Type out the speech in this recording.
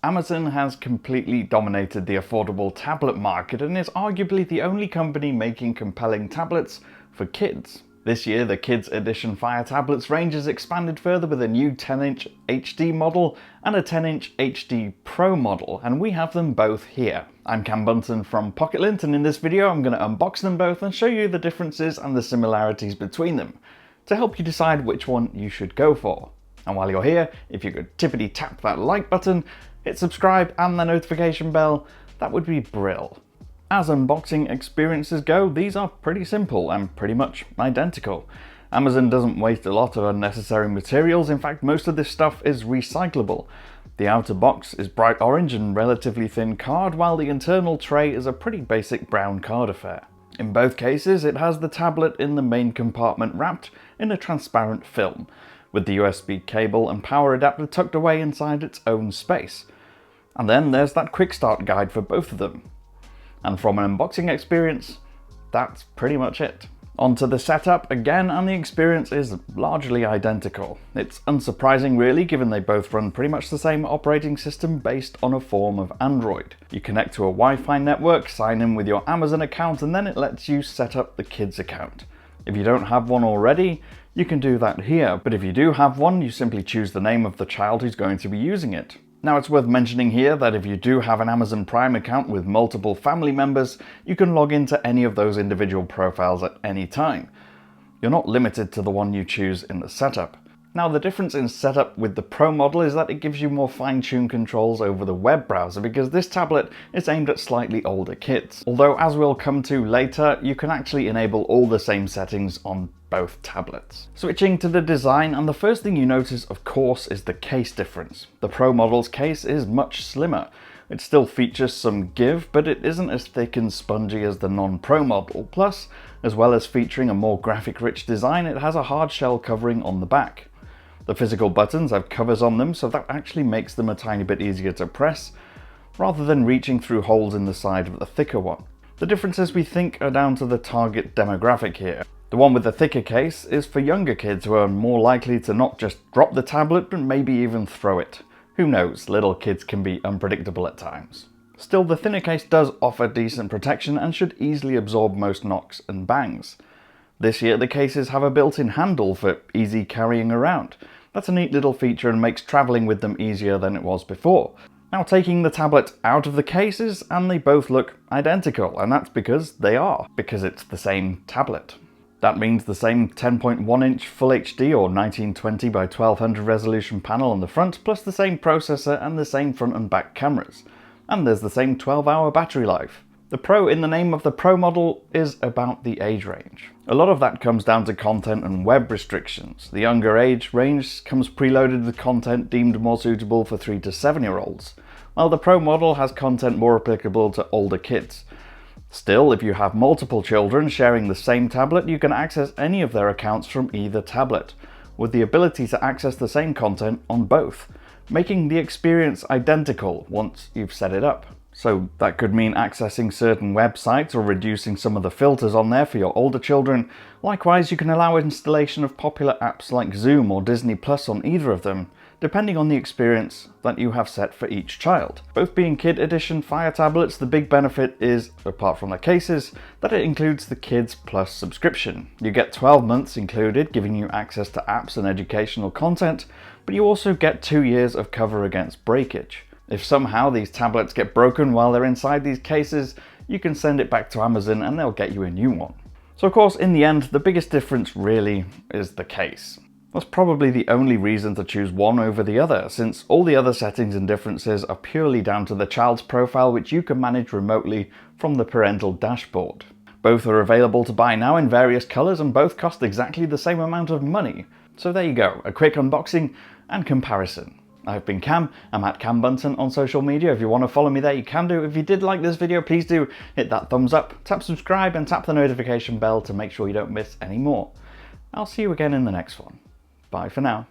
Amazon has completely dominated the affordable tablet market and is arguably the only company making compelling tablets for kids. This year, the Kids Edition Fire tablets range has expanded further with a new 10-inch HD model and a 10-inch HD Pro model, and we have them both here. I'm Cam Bunton from Pocket-lint, and in this video I'm going to unbox them both and show you the differences and the similarities between them, to help you decide which one you should go for. And while you're here, if you could tippity tap that like button, hit subscribe and the notification bell, that would be brill. As unboxing experiences go, these are pretty simple and pretty much identical. Amazon doesn't waste a lot of unnecessary materials. In fact, most of this stuff is recyclable. The outer box is bright orange and relatively thin card, while the internal tray is a pretty basic brown card affair. In both cases, it has the tablet in the main compartment wrapped in a transparent film, with the USB cable and power adapter tucked away inside its own space. And then there's that quick start guide for both of them. And from an unboxing experience, that's pretty much it. Onto the setup again, and the experience is largely identical. It's unsurprising really, given they both run pretty much the same operating system based on a form of Android. You connect to a Wi-Fi network, sign in with your Amazon account, and then it lets you set up the kids account. If you don't have one already, you can do that here, but if you do have one, you simply choose the name of the child who's going to be using it. Now, it's worth mentioning here that if you do have an Amazon Prime account with multiple family members, you can log into any of those individual profiles at any time. You're not limited to the one you choose in the setup. Now, the difference in setup with the Pro model is that it gives you more fine-tuned controls over the web browser, because this tablet is aimed at slightly older kids. Although, as we'll come to later, you can actually enable all the same settings on both tablets. Switching to the design, and the first thing you notice, of course, is the case difference. The Pro model's case is much slimmer. It still features some give, but it isn't as thick and spongy as the non-Pro model. Plus, as well as featuring a more graphic-rich design, it has a hard shell covering on the back. The physical buttons have covers on them, so that actually makes them a tiny bit easier to press, rather than reaching through holes in the side of the thicker one. The differences, we think, are down to the target demographic here. The one with the thicker case is for younger kids who are more likely to not just drop the tablet, but maybe even throw it. Who knows, little kids can be unpredictable at times. Still, the thinner case does offer decent protection and should easily absorb most knocks and bangs. This year, the cases have a built-in handle for easy carrying around. That's a neat little feature and makes travelling with them easier than it was before. Now, taking the tablet out of the cases, and they both look identical, and that's because they are, because it's the same tablet. That means the same 10.1-inch Full HD or 1920 by 1200 resolution panel on the front, plus the same processor and the same front and back cameras. And there's the same 12-hour battery life. The Pro in the name of the Pro model is about the age range. A lot of that comes down to content and web restrictions. The younger age range comes preloaded with content deemed more suitable for 3 to 7-year-olds, while the Pro model has content more applicable to older kids. Still, if you have multiple children sharing the same tablet, you can access any of their accounts from either tablet, with the ability to access the same content on both, making the experience identical once you've set it up. So that could mean accessing certain websites or reducing some of the filters on there for your older children. Likewise, you can allow installation of popular apps like Zoom or Disney Plus on either of them, depending on the experience that you have set for each child. Both being Kid Edition Fire tablets, the big benefit is, apart from the cases, that it includes the Kids Plus subscription. You get 12 months included, giving you access to apps and educational content, but you also get 2 years of cover against breakage. If somehow these tablets get broken while they're inside these cases, you can send it back to Amazon and they'll get you a new one. So of course, in the end, the biggest difference really is the case. That's probably the only reason to choose one over the other, since all the other settings and differences are purely down to the child's profile, which you can manage remotely from the parental dashboard. Both are available to buy now in various colours, and both cost exactly the same amount of money. So there you go, a quick unboxing and comparison. I've been Cam, I'm at Cam Bunton on social media. If you want to follow me there, you can do. If you did like this video, please do hit that thumbs up, tap subscribe and tap the notification bell to make sure you don't miss any more. I'll see you again in the next one. Bye for now.